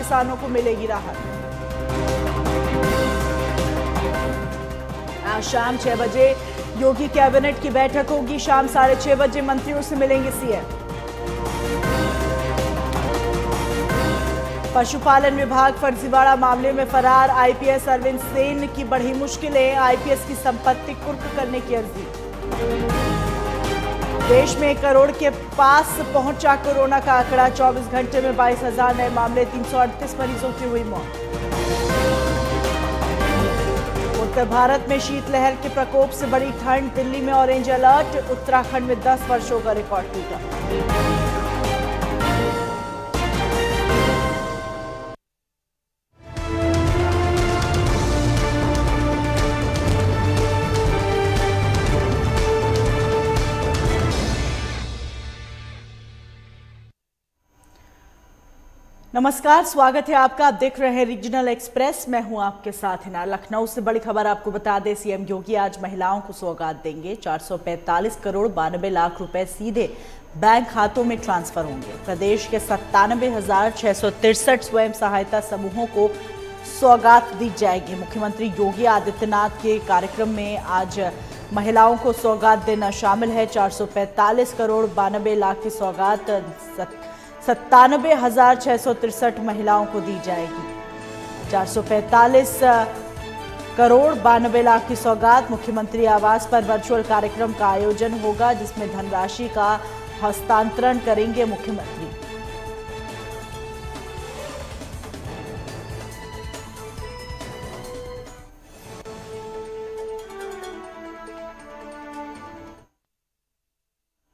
किसानों को मिलेगी राहत। आज शाम 6 बजे योगी कैबिनेट की बैठक होगी। शाम 6:30 बजे मंत्रियों से मिलेंगे सीएम। पशुपालन विभाग फर्जीवाड़ा मामले में फरार आईपीएस अरविंद सेन की बढ़ी मुश्किलें। आईपीएस की संपत्ति कुर्क करने की अर्जी। देश में 1 करोड़ के पास पहुंचा कोरोना का आंकड़ा। 24 घंटे में 22,000 नए मामले, 338 मरीजों की हुई मौत। उत्तर भारत में शीतलहर के प्रकोप से बड़ी ठंड। दिल्ली में ऑरेंज अलर्ट। उत्तराखंड में 10 वर्षों का रिकॉर्ड टूटा। नमस्कार, स्वागत है आपका। आप देख रहे हैं रीजनल एक्सप्रेस। मैं हूं आपके साथ हिना। लखनऊ से बड़ी खबर आपको बता दें, सीएम योगी आज महिलाओं को सौगात देंगे। 445 करोड़ 92 लाख रुपए सीधे बैंक खातों में ट्रांसफर होंगे। प्रदेश के 97,663 स्वयं सहायता समूहों को सौगात दी जाएगी। मुख्यमंत्री योगी आदित्यनाथ के कार्यक्रम में आज महिलाओं को सौगात देना शामिल है। 445 करोड़ 92 लाख की सौगात 97,663 महिलाओं को दी जाएगी। 445 करोड़ 92 लाख की सौगात। मुख्यमंत्री आवास पर वर्चुअल कार्यक्रम का आयोजन होगा, जिसमें धनराशि का हस्तांतरण करेंगे मुख्यमंत्री।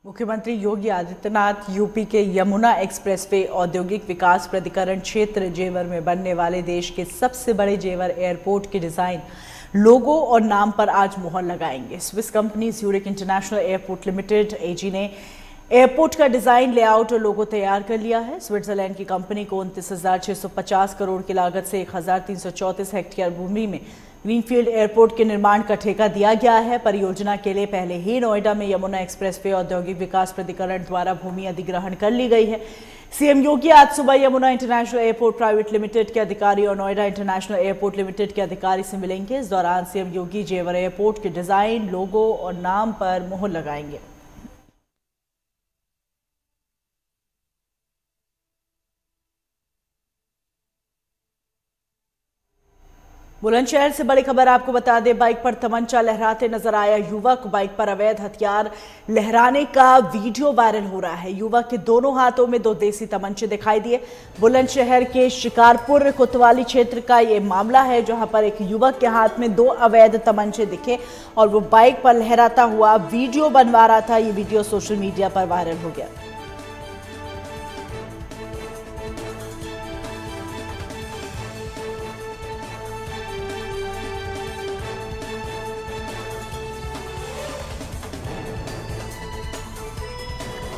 मुख्यमंत्री योगी आदित्यनाथ यूपी के यमुना एक्सप्रेसवे औद्योगिक विकास प्राधिकरण क्षेत्र जेवर में बनने वाले देश के सबसे बड़े जेवर एयरपोर्ट के डिजाइन, लोगो और नाम पर आज मुहर लगाएंगे। Swiss company Zurich international airport limited AG ने एयरपोर्ट का डिजाइन, लेआउट और लोगो तैयार कर लिया है। स्विट्जरलैंड की कंपनी को 29,650 करोड़ की लागत से 1,334 हेक्टेयर भूमि में ग्रीनफील्ड एयरपोर्ट के निर्माण का ठेका दिया गया है। परियोजना के लिए पहले ही नोएडा में यमुना एक्सप्रेसवे औद्योगिक विकास प्राधिकरण द्वारा भूमि अधिग्रहण कर ली गई है। सीएम योगी आज सुबह Yamuna international airport private limited के अधिकारी और नोएडा इंटरनेशनल एयरपोर्ट लिमिटेड के अधिकारी से मिलेंगे। इस दौरान सीएम योगी जेवर एयरपोर्ट के डिजाइन, लोगो और नाम पर मुहर लगाएंगे। बुलंदशहर से बड़ी खबर आपको बता दें, बाइक पर तमंचा लहराते नजर आया युवक। बाइक पर अवैध हथियार लहराने का वीडियो वायरल हो रहा है। युवक के दोनों हाथों में 2 देसी तमंचे दिखाई दिए। बुलंदशहर के शिकारपुर कोतवाली क्षेत्र का ये मामला है, जहां पर एक युवक के हाथ में 2 अवैध तमंचे दिखे और वो बाइक पर लहराता हुआ वीडियो बनवा रहा था। ये वीडियो सोशल मीडिया पर वायरल हो गया।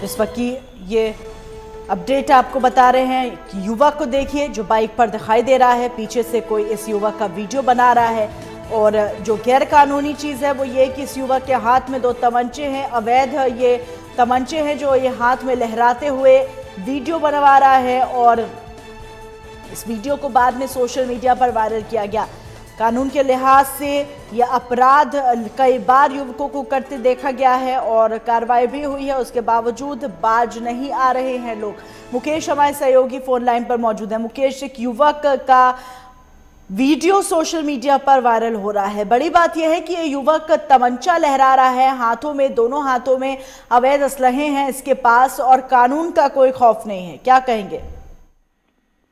इस वक्त की ये अपडेट आपको बता रहे हैं कि युवक को देखिए जो बाइक पर दिखाई दे रहा है। पीछे से कोई इस युवक का वीडियो बना रहा है और जो गैर कानूनी चीज़ है वो ये कि इस युवक के हाथ में 2 तमंचे हैं। अवैध ये तमंचे हैं जो ये हाथ में लहराते हुए वीडियो बनवा रहा है और इस वीडियो को बाद में सोशल मीडिया पर वायरल किया गया। कानून के लिहाज से यह अपराध कई बार युवकों को करते देखा गया है और कार्रवाई भी हुई है, उसके बावजूद बाज नहीं आ रहे हैं लोग। मुकेश हमारे सहयोगी फोन लाइन पर मौजूद है। मुकेश, एक युवक का वीडियो सोशल मीडिया पर वायरल हो रहा है। बड़ी बात यह है कि ये युवक तमंचा लहरा रहा है, हाथों में, दोनों हाथों में अवैध असलहे हैं इसके पास और कानून का कोई खौफ नहीं है। क्या कहेंगे?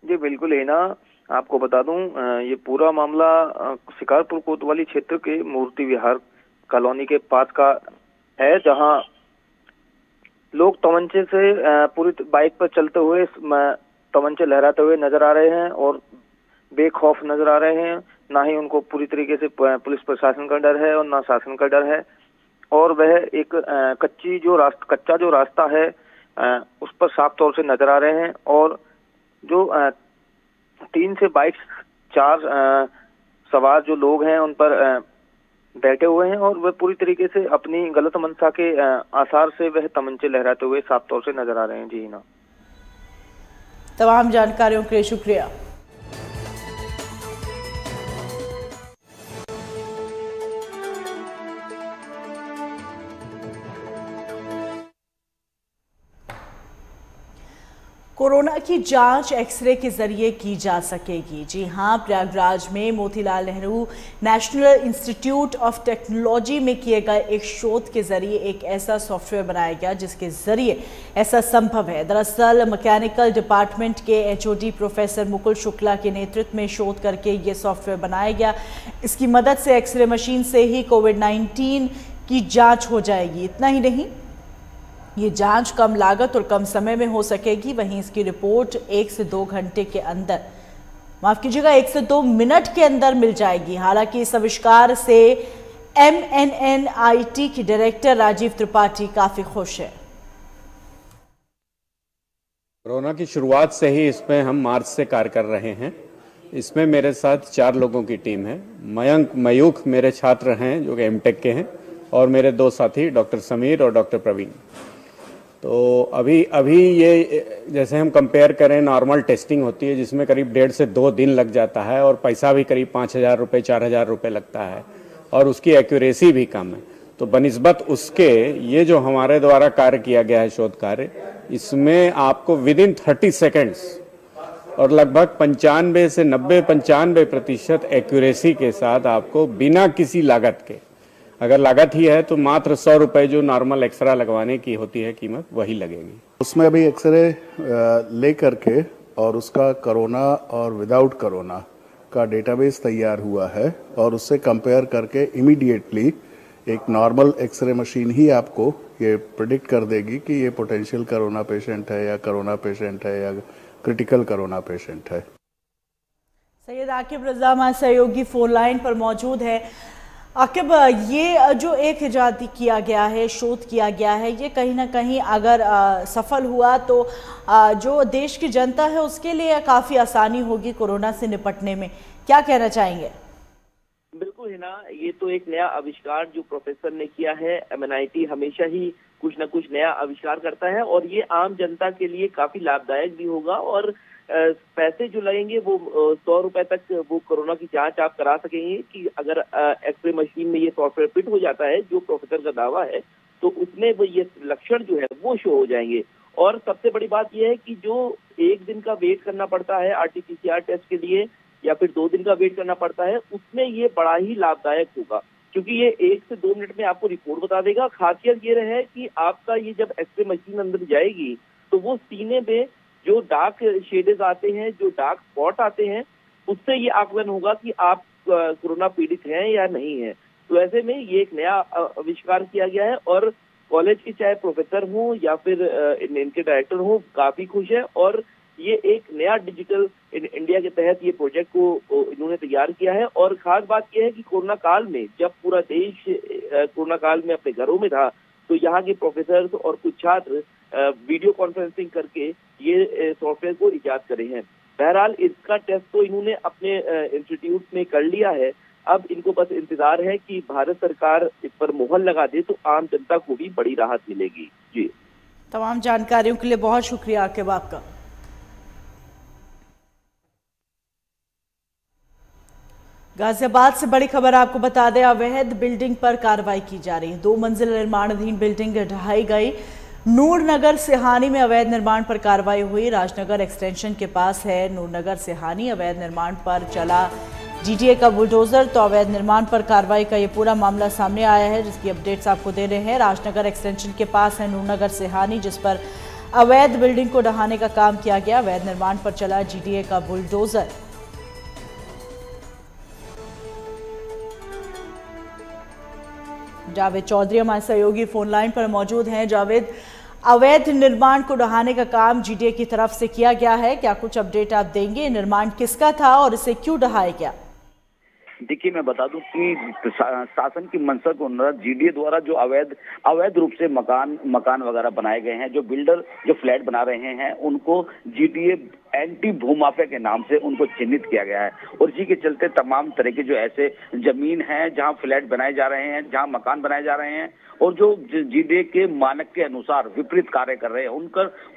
जी बिल्कुल है ना, आपको बता दूं ये पूरा मामला शिकारपुर कोतवाली क्षेत्र के मूर्ति विहार कॉलोनी के पास का है, जहां लोग तमंचे से पूरी बाइक पर चलते हुए तमंचे लहराते हुए नजर आ रहे हैं और बेखौफ नजर आ रहे हैं। ना ही उनको पूरी तरीके से पुलिस प्रशासन का डर है और ना शासन का डर है। और वह एक कच्चा जो रास्ता है उस पर साफ तौर से नजर आ रहे हैं। और जो 3 से बाइक 4 सवार जो लोग हैं उन पर बैठे हुए हैं और वह पूरी तरीके से अपनी गलत मंशा के आसार से वह तमंचे लहराते हुए साफ तौर से नजर आ रहे हैं। जी ना, तमाम जानकारियों के लिए शुक्रिया। कोरोना की जांच एक्सरे के जरिए की जा सकेगी। जी हां, प्रयागराज में Motilal Nehru national institute of technology में किए गए एक शोध के जरिए एक ऐसा सॉफ्टवेयर बनाया गया जिसके जरिए ऐसा संभव है। दरअसल मैकेनिकल डिपार्टमेंट के एचओडी प्रोफेसर मुकुल शुक्ला के नेतृत्व में शोध करके ये सॉफ्टवेयर बनाया गया। इसकी मदद से एक्सरे मशीन से ही कोविड-19 की जाँच हो जाएगी। इतना ही नहीं, ये जांच कम लागत और कम समय में हो सकेगी। वहीं इसकी रिपोर्ट 1 से 2 घंटे के अंदर, माफ कीजिएगा 1 से 2 मिनट के अंदर मिल जाएगी। हालांकि इस आविष्कार से MNNIT की डायरेक्टर राजीव त्रिपाठी काफी खुश है। कोरोना की शुरुआत से ही इसमें हम मार्च से कार्य कर रहे हैं। इसमें मेरे साथ 4 लोगों की टीम है। मयूख मेरे छात्र हैं जो कि MTech के हैं, और मेरे 2 साथी डॉक्टर समीर और डॉक्टर प्रवीण। तो अभी ये जैसे हम कंपेयर करें, नॉर्मल टेस्टिंग होती है जिसमें करीब 1.5 से 2 दिन लग जाता है और पैसा भी करीब 5,000 रुपये 4,000 रुपये लगता है और उसकी एक्यूरेसी भी कम है। तो बनिस्बत उसके ये जो हमारे द्वारा कार्य किया गया है शोध कार्य, इसमें आपको विदिन 30 सेकेंड्स और लगभग 95 से 95% एक्यूरेसी के साथ आपको बिना किसी लागत के, अगर लागत ही है तो मात्र 100 रुपये जो नॉर्मल एक्सरे लगवाने की होती है कीमत, वही लगेगी। उसमें अभी एक्सरे ले करके और उसका कोरोना और विदाउट कोरोना का डेटाबेस तैयार हुआ है और उससे कंपेयर करके इमीडिएटली एक नॉर्मल एक्सरे मशीन ही आपको ये प्रेडिक्ट कर देगी कि ये पोटेंशियल कोरोना पेशेंट है या कोरोना पेशेंट है या क्रिटिकल कोरोना पेशेंट है। सैयद आकिब रजा हमारे सहयोगी फोन लाइन पर मौजूद है। आकिब, ये जो एक इजाद किया गया है, शोध किया गया है, ये कहीं ना कहीं अगर सफल हुआ तो जो देश की जनता है उसके लिए काफ़ी आसानी होगी कोरोना से निपटने में। क्या कहना चाहेंगे? बिल्कुल है ना, ये तो एक नया आविष्कार जो प्रोफेसर ने किया है। MNIT हमेशा ही कुछ न कुछ नया आविष्कार करता है और ये आम जनता के लिए काफी लाभदायक भी होगा। और पैसे जो लगेंगे वो 100 रुपए तक वो कोरोना की जांच आप करा सकेंगे कि अगर एक्सरे मशीन में ये सॉफ्टवेयर फिट हो जाता है जो प्रोफेसर का दावा है, तो उसमें वो ये लक्षण जो है वो शो हो जाएंगे। और सबसे बड़ी बात यह है कि जो 1 दिन का वेट करना पड़ता है RT-PCR टेस्ट के लिए या फिर 2 दिन का वेट करना पड़ता है, उसमें ये बड़ा ही लाभदायक होगा, क्योंकि ये 1 से 2 मिनट में आपको रिपोर्ट बता देगा। खासियत ये रहे कि आपका ये जब एक्सरे मशीन अंदर जाएगी तो वो सीने में जो डार्क शेडेज आते हैं, जो डार्क स्पॉट आते हैं, उससे ये आकलन होगा कि आप कोरोना पीड़ित हैं या नहीं है। तो ऐसे में ये एक नया आविष्कार किया गया है और कॉलेज के चाहे प्रोफेसर हों या फिर इनके डायरेक्टर हों, काफी खुश है। और ये एक नया डिजिटल इंडिया के तहत ये प्रोजेक्ट को इन्होंने तैयार किया है। और खास बात यह है कि कोरोना काल में जब पूरा देश कोरोना काल में अपने घरों में था, तो यहाँ के प्रोफेसर और कुछ छात्र वीडियो कॉन्फ्रेंसिंग करके ये सॉफ्टवेयर को इजाद करे हैं। बहरहाल इसका टेस्ट तो इन्होंने अपने इंस्टीट्यूट में कर लिया है। अब इनको बस इंतजार है कि भारत सरकार इस पर मुहर लगा दे तो आम जनता को भी बड़ी राहत मिलेगी। जी, तमाम जानकारियों के लिए बहुत शुक्रिया आकिब आपका। गाजियाबाद से बड़ी खबर आपको बता दें, अवैध बिल्डिंग पर कार्रवाई की जा रही है। 2 मंजिल निर्माणाधीन बिल्डिंग ढहाई गई। नूरनगर सिहानी में अवैध निर्माण पर कार्रवाई हुई। राजनगर एक्सटेंशन के पास है नूरनगर सिहानी। अवैध निर्माण पर चला GTA का बुलडोजर, तो अवैध निर्माण पर कार्रवाई का ये पूरा मामला सामने आया है, जिसकी अपडेट्स आपको दे रहे हैं। राजनगर एक्सटेंशन के पास है नूरनगर सिहानी, जिस पर अवैध बिल्डिंग को ढहाने का काम किया गया। अवैध निर्माण पर चला GTA का बुलडोजर। जावेद चौधरी हमारे सहयोगी फोन लाइन पर मौजूद हैं। जावेद, अवैध निर्माण को ढहाने का काम GTA की तरफ से किया गया है, क्या कुछ अपडेट आप देंगे? निर्माण किसका था और इसे क्यों ढहाया गया? देखिए, मैं बता दूं कि शासन की मंशा को GDA द्वारा जो अवैध रूप से मकान वगैरह बनाए गए हैं, जो बिल्डर जो फ्लैट बना रहे हैं, उनको GDA एंटी भूमाफिया के नाम से उनको चिन्हित किया गया है। और इसी के चलते तमाम तरह के जो ऐसे जमीन हैं जहां फ्लैट बनाए जा रहे हैं, जहां मकान बनाए जा रहे हैं और जो GDA के मानक के अनुसार विपरीत कार्य कर रहे हैं,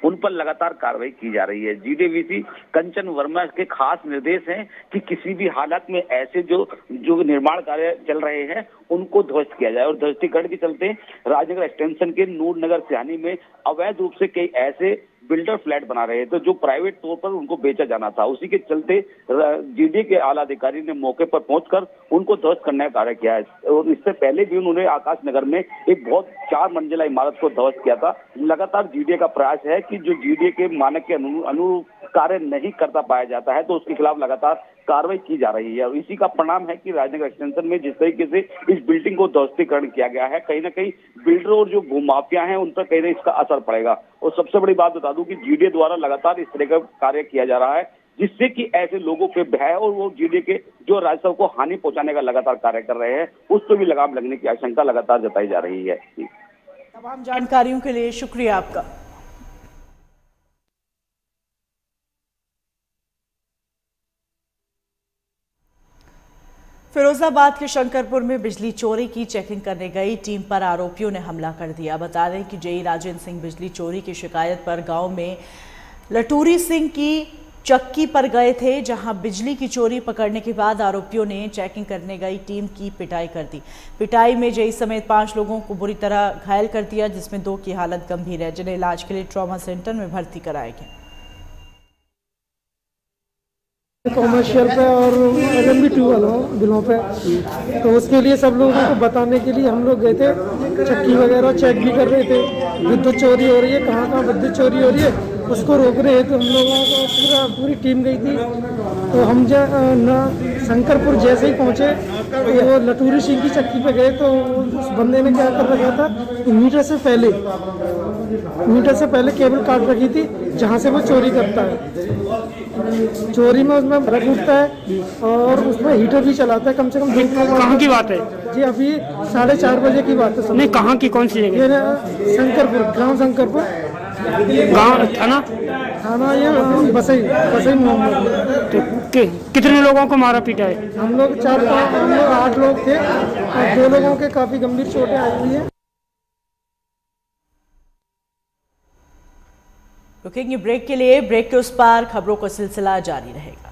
उन पर लगातार कार्रवाई की जा रही है। GDA VC कंचन वर्मा के खास निर्देश हैं कि किसी भी हालत में ऐसे जो निर्माण कार्य चल रहे हैं उनको ध्वस्त किया जाए। और ध्वस्तीकरण के चलते राजनगर एक्सटेंशन के नूरनगर सिहानी में अवैध रूप से कई ऐसे बिल्डर फ्लैट बना रहे थे जो प्राइवेट तौर पर उनको बेचा जाना था। उसी के चलते जीडीए के आला अधिकारी ने मौके पर पहुंचकर उनको ध्वस्त करने का कार्य किया है। और इससे पहले भी उन्होंने आकाश नगर में एक बहुत 4 मंजिला इमारत को ध्वस्त किया था। लगातार जीडीए का प्रयास है कि जो जीडीए के मानक के अनुरूप कार्य नहीं करता पाया जाता है तो उसके खिलाफ लगातार कार्रवाई की जा रही है। और इसी का परिणाम है कि राजनगर एक्सटेंशन में जिस तरीके से इस बिल्डिंग को ध्वस्तीकरण किया गया है, कहीं ना कहीं बिल्डर और जो भूमाफिया हैं उन पर कहीं ना इसका असर पड़ेगा। और सबसे बड़ी बात बता दूं कि जीडीए द्वारा लगातार इस तरह का कार्य किया जा रहा है जिससे कि ऐसे लोगों पे भय और वो जीडीए के जो राजस्व को हानि पहुंचाने का लगातार कार्य कर रहे हैं उस पर भी लगाम लगने की आशंका लगातार जताई जा रही है। तमाम जानकारियों के लिए शुक्रिया आपका। फिरोजाबाद के शंकरपुर में बिजली चोरी की चेकिंग करने गई टीम पर आरोपियों ने हमला कर दिया। बता दें कि जेई राजेंद्र सिंह बिजली चोरी की शिकायत पर गांव में लटूरी सिंह की चक्की पर गए थे, जहां बिजली की चोरी पकड़ने के बाद आरोपियों ने चेकिंग करने गई टीम की पिटाई कर दी। पिटाई में जेई समेत 5 लोगों को बुरी तरह घायल कर दिया, जिसमें 2 की हालत गंभीर है, जिन्हें इलाज के लिए ट्रॉमा सेंटर में भर्ती कराया गया। कॉमर्शियल पे और LMB2 बिलों पे, तो उसके लिए सब लोगों को बताने के लिए हम लोग गए थे। चक्की वगैरह चेक भी कर रहे थे, विद्युत चोरी हो रही है, कहाँ कहाँ विद्युत चोरी हो रही है उसको रोक रहे थे। हम लोगों को पूरी टीम गई थी। तो हम शंकरपुर जैसे ही पहुँचे तो वो लटूरी सिंह की चक्की पे गए तो उस बंदे ने क्या कर रखा था कि मीटर से पहले केबल काट रखी थी जहाँ से वो चोरी करता है। चोरी में उसमें भड़क उठता है और उसमें हीटर भी चलाता है। कम से कम कहाँ की बात है जी? अभी 4:30 बजे की बात है। नहीं, कहाँ की, कौन सी जगह? शंकरपुर, ग्राम शंकरपुर, गाँव थाना ये बसई मोहम्मद। तो कितने लोगों को मारा पीटा है? हम लोग 8 लोग थे और 2 लोगों के काफी गंभीर चोटें आई हुई है। रुकेंगे ब्रेक के लिए। ब्रेक के उस पार खबरों का सिलसिला जारी रहेगा।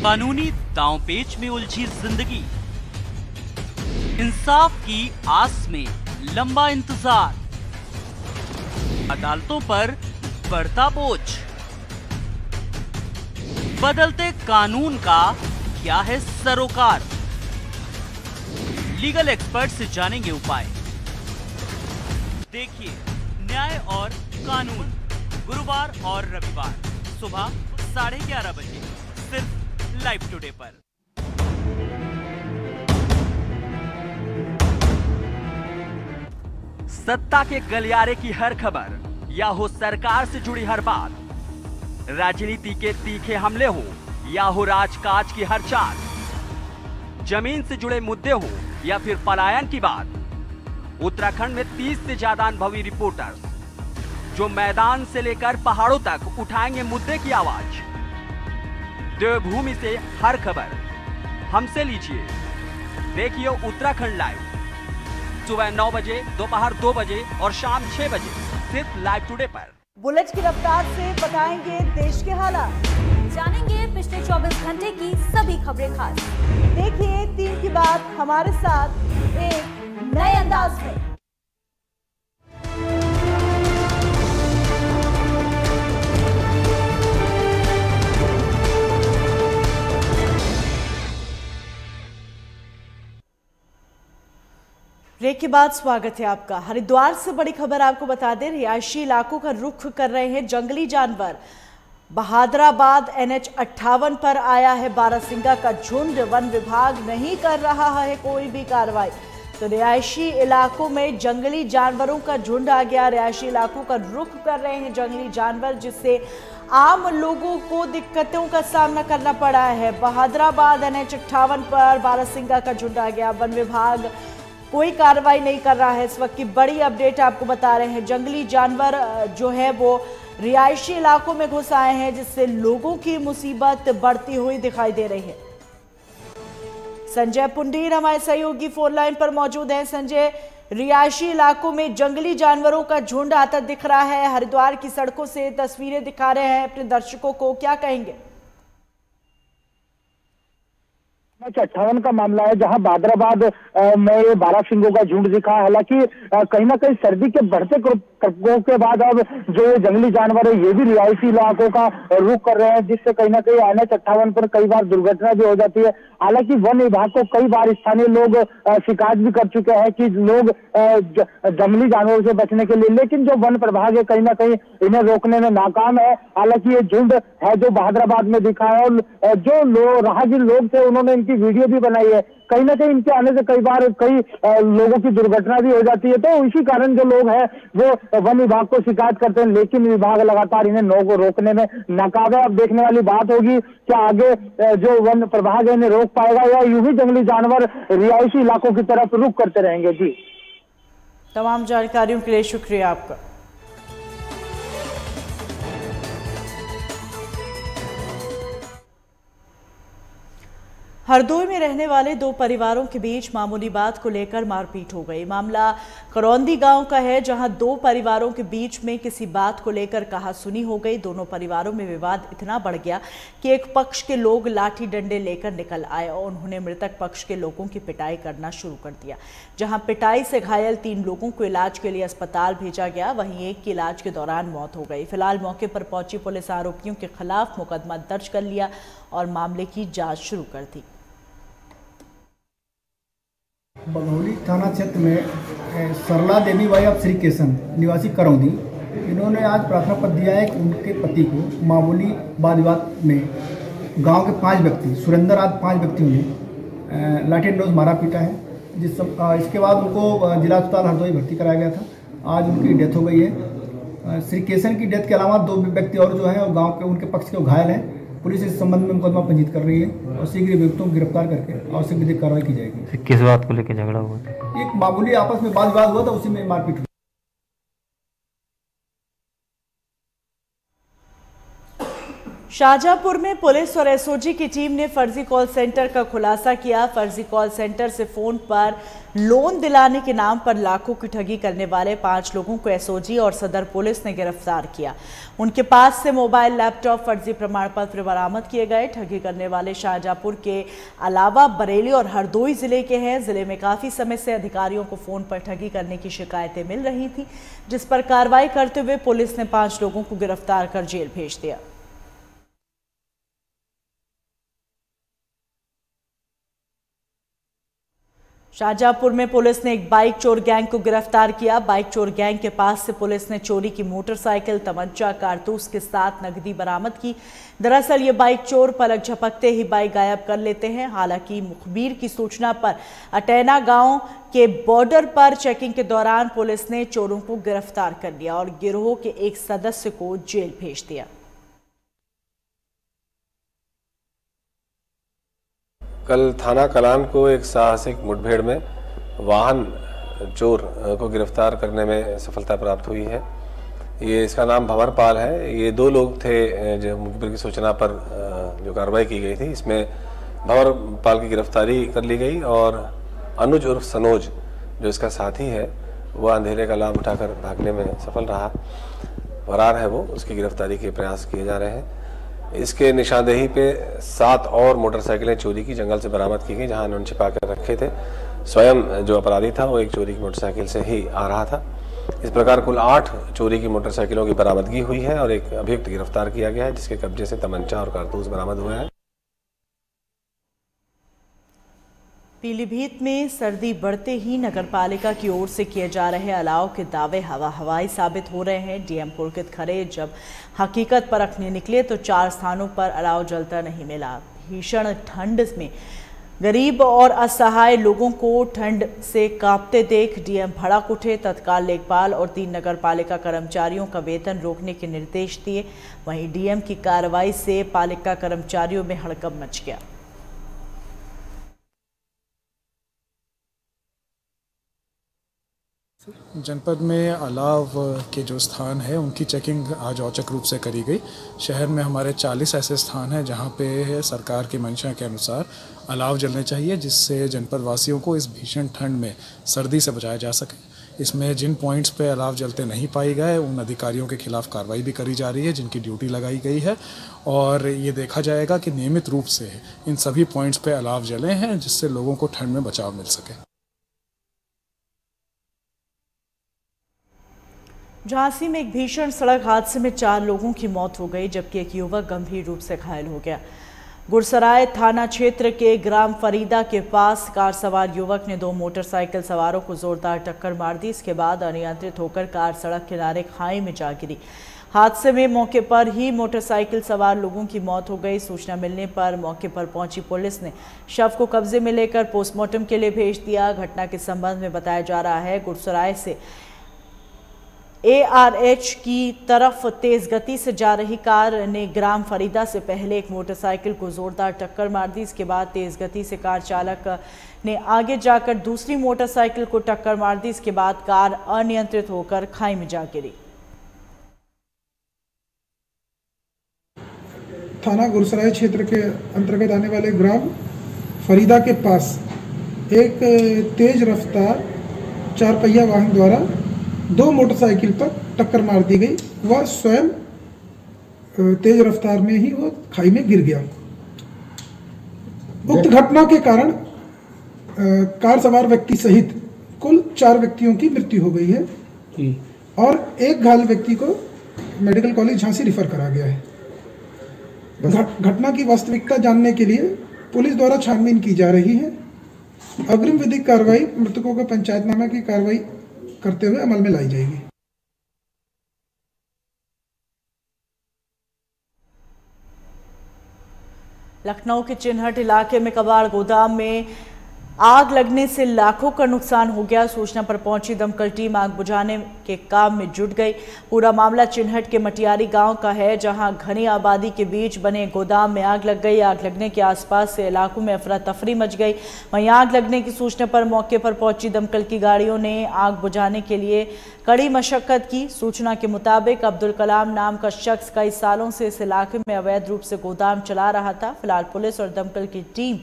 कानूनी दांवपेच में उलझी जिंदगी, इंसाफ की आस में लंबा इंतजार, अदालतों पर बढ़ता बोझ, बदलते कानून का क्या है सरोकार? लीगल एक्सपर्ट से जानेंगे उपाय। देखिए न्याय और कानून, गुरुवार और रविवार सुबह 11:30 बजे सिर्फ लाइव टुडे पर। सत्ता के गलियारे की हर खबर या हो सरकार से जुड़ी हर बात, राजनीति के तीखे हमले हो या हो राजकाज की हर चाल, जमीन से जुड़े मुद्दे हो या फिर पलायन की बात, उत्तराखंड में 30 से ज्यादा अनुभवी रिपोर्टर्स जो मैदान से लेकर पहाड़ों तक उठाएंगे मुद्दे की आवाज। देवभूमि से हर खबर हमसे लीजिए। देखिए उत्तराखंड लाइव सुबह 9 बजे, दोपहर 2 बजे और शाम 6 बजे सिर्फ लाइव टुडे पर। बुलेट की रफ्तार से बताएंगे देश के हालात, जानेंगे पिछले 24 घंटे की सभी खबरें खास। देखिए 3 की बात हमारे साथ एक नए अंदाज में। ब्रेक के बाद स्वागत है आपका। हरिद्वार से बड़ी खबर आपको बता दें, रिहायशी इलाकों का रुख कर रहे हैं जंगली जानवर। बहादुराबाद NH 58 पर आया है बारहसिंगा का झुंड। वन विभाग नहीं कर रहा है कोई भी कार्रवाई, तो रिहायशी इलाकों में जंगली जानवरों का झुंड आ गया। रिहायशी इलाकों का रुख कर रहे हैं जंगली जानवर, जिससे आम लोगों को दिक्कतों का सामना करना पड़ा है। बहादुराबाद NH 58 पर बारहसिंगा का झुंड आ गया। वन विभाग कोई कार्रवाई नहीं कर रहा है। इस वक्त की बड़ी अपडेट आपको बता रहे हैं, जंगली जानवर जो है वो रिहायशी इलाकों में घुस आए हैं, जिससे लोगों की मुसीबत बढ़ती हुई दिखाई दे रही है। संजय पुंडीर हमारे सहयोगी फोन लाइन पर मौजूद हैं। संजय, रिहायशी इलाकों में जंगली जानवरों का झुंड आता दिख रहा है, हरिद्वार की सड़कों से तस्वीरें दिखा रहे हैं अपने दर्शकों को, क्या कहेंगे? 58 का मामला है, जहां बादराबाद में ये 12 सिंगों का झुंड दिखा। हालांकि कहीं ना कहीं सर्दी के बढ़ते प्रकोप के बाद अब जो जंगली जानवर है ये भी रिहायशी इलाकों का रुख कर रहे हैं, जिससे कहीं ना कहीं NH58 पर कई बार दुर्घटना भी हो जाती है। हालांकि वन विभाग को कई बार स्थानीय लोग शिकायत भी कर चुके हैं कि लोग जंगली जानवरों से बचने के लिए, लेकिन जो वन प्रभाग है कहीं ना कहीं इन्हें रोकने में नाकाम है। हालांकि ये झुंड है जो बहादुराबाद में दिखा है, और जो राहगीर लोग थे उन्होंने इनकी वीडियो भी बनाई है। कहीं ना कहीं इनके आने से कई बार कई लोगों की दुर्घटना भी हो जाती है, तो इसी कारण जो लोग हैं वो वन विभाग को शिकायत करते हैं, लेकिन विभाग लगातार इन्हें रोकने में नाकाम है। अब देखने वाली बात होगी कि आगे जो वन प्रभाग है इन्हें रोक पाएगा या यूं ही जंगली जानवर रिहायशी इलाकों की तरफ रुख करते रहेंगे। जी, तमाम जानकारियों के लिए शुक्रिया आपका। हरदोई में रहने वाले दो परिवारों के बीच मामूली बात को लेकर मारपीट हो गई। मामला करौंदी गांव का है, जहां दो परिवारों के बीच में किसी बात को लेकर कहासुनी हो गई। दोनों परिवारों में विवाद इतना बढ़ गया कि एक पक्ष के लोग लाठी डंडे लेकर निकल आए और उन्होंने मृतक पक्ष के लोगों की पिटाई करना शुरू कर दिया। जहां पिटाई से घायल 3 लोगों को इलाज के लिए अस्पताल भेजा गया, वहीं एक की इलाज के दौरान मौत हो गई। फिलहाल मौके पर पहुंची पुलिस आरोपियों के खिलाफ मुकदमा दर्ज कर लिया और मामले की जाँच शुरू कर दी। बघौली थाना क्षेत्र में सरला देवी बाई ऑफ श्रीकेशन निवासी करौंदी, इन्होंने आज प्रार्थना पत्र दिया है कि उनके पति को मामूली वाद विवाद में गांव के 5 व्यक्ति सुरेंद्र आदि 5 व्यक्तियों ने लाठी डंडों मारा पीटा है, इसके बाद उनको जिला अस्पताल हरदोई भर्ती कराया गया था। आज उनकी डेथ हो गई है। श्रीकेशन की डेथ के अलावा 2 व्यक्ति और जो है गाँव के उनके पक्ष के घायल हैं। पुलिस इस संबंध में मुकदमा पंजीकृत कर रही है और शीघ्र अभियुक्तों को गिरफ्तार करके आवश्यक विधिक कार्रवाई की जाएगी। किस बात को लेकर झगड़ा हुआ था? एक मामूली आपस में वाद विवाद हुआ था, उसी में मारपीट हुई। शाहजहांपुर में पुलिस और एसओजी की टीम ने फर्जी कॉल सेंटर का खुलासा किया। फर्जी कॉल सेंटर से फोन पर लोन दिलाने के नाम पर लाखों की ठगी करने वाले 5 लोगों को एसओजी और सदर पुलिस ने गिरफ्तार किया। उनके पास से मोबाइल, लैपटॉप, फर्जी प्रमाण पत्र बरामद किए गए। ठगी करने वाले शाहजहांपुर के अलावा बरेली और हरदोई जिले के हैं। जिले में काफी समय से अधिकारियों को फोन पर ठगी करने की शिकायतें मिल रही थी, जिस पर कार्रवाई करते हुए पुलिस ने 5 लोगों को गिरफ्तार कर जेल भेज दिया। शाहजहांपुर में पुलिस ने एक बाइक चोर गैंग को गिरफ्तार किया। बाइक चोर गैंग के पास से पुलिस ने चोरी की मोटरसाइकिल, तमंचा, कारतूस के साथ नकदी बरामद की। दरअसल ये बाइक चोर पलक झपकते ही बाइक गायब कर लेते हैं। हालांकि मुखबिर की सूचना पर अटैना गांव के बॉर्डर पर चेकिंग के दौरान पुलिस ने चोरों को गिरफ्तार कर लिया और गिरोह के एक सदस्य को जेल भेज दिया। कल थाना कलान को एक साहसिक मुठभेड़ में वाहन चोर को गिरफ्तार करने में सफलता प्राप्त हुई है। इसका नाम भंवर पाल है। ये 2 लोग थे जो मुखबिर की सूचना पर जो कार्रवाई की गई थी, इसमें भंवर पाल की गिरफ्तारी कर ली गई और अनुज उर्फ सनोज जो इसका साथी है वह अंधेरे का लाभ उठाकर भागने में सफल रहा, फरार है वो, उसकी गिरफ्तारी के प्रयास किए जा रहे हैं। इसके निशानदेही पे 7 और मोटरसाइकिलें चोरी की जंगल से बरामद की गई, जहां इन्होंने छिपा कर रखे थे। स्वयं जो अपराधी था वो एक चोरी की मोटरसाइकिल से ही आ रहा था। इस प्रकार कुल 8 चोरी की मोटरसाइकिलों की बरामदगी हुई है और एक अभियुक्त गिरफ्तार किया गया है, जिसके कब्जे से तमंचा और कारतूस बरामद हुए हैं। पीलीभीत में सर्दी बढ़ते ही नगरपालिका की ओर से किए जा रहे अलाव के दावे हवाई साबित हो रहे हैं। डीएम पुलकित खरे जब हकीकत परखने निकले तो 4 स्थानों पर अलाव जलता नहीं मिला। भीषण ठंड में गरीब और असहाय लोगों को ठंड से कांपते देख डीएम भड़क उठे। तत्काल लेखपाल और 3 नगरपालिका कर्मचारियों का वेतन रोकने के निर्देश दिए। वहीं डीएम की कार्रवाई से पालिका कर्मचारियों में हड़कंप मच गया। जनपद में अलाव के जो स्थान है उनकी चेकिंग आज औचक रूप से करी गई। शहर में हमारे 40 ऐसे स्थान हैं जहां पे सरकार की मंशा के अनुसार अलाव जलने चाहिए, जिससे जनपद वासियों को इस भीषण ठंड में सर्दी से बचाया जा सके। इसमें जिन पॉइंट्स पे अलाव जलते नहीं पाए गए उन अधिकारियों के खिलाफ कार्रवाई भी करी जा रही है जिनकी ड्यूटी लगाई गई है, और ये देखा जाएगा कि नियमित रूप से इन सभी पॉइंट्स पे अलाव जले हैं जिससे लोगों को ठंड में बचाव मिल सके। झांसी में एक भीषण सड़क हादसे में 4 लोगों की मौत हो गई जबकि एक युवक गंभीर रूप से घायल हो गया। गुरसराय थाना क्षेत्र के ग्राम फरीदा के पास कार सवार युवक ने 2 मोटरसाइकिल सवारों को जोरदार टक्कर मार दी। इसके बाद अनियंत्रित होकर कार सड़क किनारे खाई में जा गिरी। हादसे में मौके पर ही मोटरसाइकिल सवार लोगों की मौत हो गई। सूचना मिलने पर मौके पर पहुंची पुलिस ने शव को कब्जे में लेकर पोस्टमार्टम के लिए भेज दिया। घटना के संबंध में बताया जा रहा है गुरसराय से ARH की तरफ तेज गति से जा रही कार ने ग्राम फरीदा से पहले एक मोटरसाइकिल को जोरदार टक्कर मार दी। इसके बाद तेज गति से कार चालक ने आगे जाकर दूसरी मोटरसाइकिल को टक्कर मार दी। इसके बाद कार अनियंत्रित होकर खाई में जा गिरी। थाना गुरसराय क्षेत्र के अंतर्गत आने वाले ग्राम फरीदा के पास एक तेज रफ्तार 4 पहिया वाहन द्वारा 2 मोटरसाइकिल पर टक्कर मार दी गई। वह स्वयं तेज रफ्तार में ही वो खाई में गिर गया। उक्त घटना के कारण कार सवार व्यक्ति सहित कुल 4 व्यक्तियों की मृत्यु हो गई है और एक घायल व्यक्ति को मेडिकल कॉलेज झांसी रिफर करा गया है। घटना की वास्तविकता जानने के लिए पुलिस द्वारा छानबीन की जा रही है। अग्रिम विधिक कार्रवाई मृतकों का पंचायतनामा की कार्रवाई करते हुए अमल में लाई जाएगी। लखनऊ के चिन्हट इलाके में कबाड़ गोदाम में आग लगने से लाखों का नुकसान हो गया। सूचना पर पहुंची दमकल टीम आग बुझाने के काम में जुट गई। पूरा मामला चिन्हट के मटियारी गांव का है जहां घनी आबादी के बीच बने गोदाम में आग लग गई। आग लगने के आसपास से इलाकों में अफरा तफरी मच गई। वहीं आग लगने की सूचना पर मौके पर पहुंची दमकल की गाड़ियों ने आग बुझाने के लिए कड़ी मशक्कत की। सूचना के मुताबिक अब्दुल कलाम नाम का शख्स कई सालों से इस इलाके में अवैध रूप से गोदाम चला रहा था। फिलहाल पुलिस और दमकल की टीम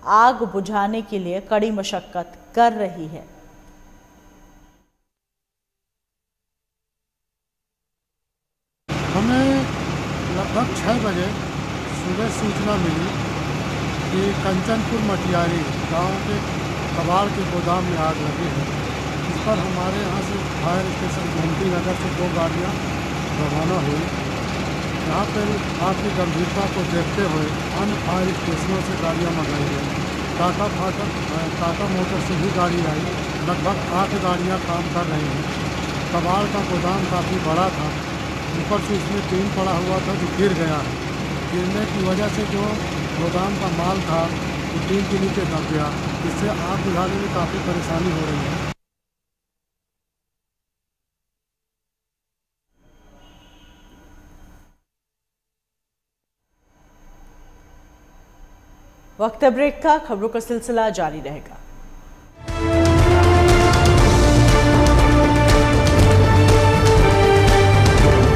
आग बुझाने के लिए कड़ी मशक्कत कर रही है। हमें लगभग 6 बजे सुबह सूचना मिली कि कंचनपुर मटियारी गांव के कबाड़ के गोदाम में आग लगी है। इस पर हमारे यहाँ से फायर स्टेशन गोमती नगर से 2 गाड़ियाँ रवाना हुई। यहाँ पर आग की गंभीरता को देखते हुए अन्य फायर स्टेशनों से गाड़ियाँ मंगाई गई। टाटा मोटर से भी गाड़ी आई। लगभग 8 गाड़ियाँ काम कर रही हैं। कबाड़ का गोदाम काफ़ी बड़ा था, ऊपर से इसमें टीन पड़ा हुआ था जो गिर गया। गिरने की वजह से जो गोदाम का माल था वो टीन के नीचे दब गया। इससे आग बुझाने में काफ़ी परेशानी हो रही है। वक्त ब्रेक का, खबरों का सिलसिला जारी रहेगा।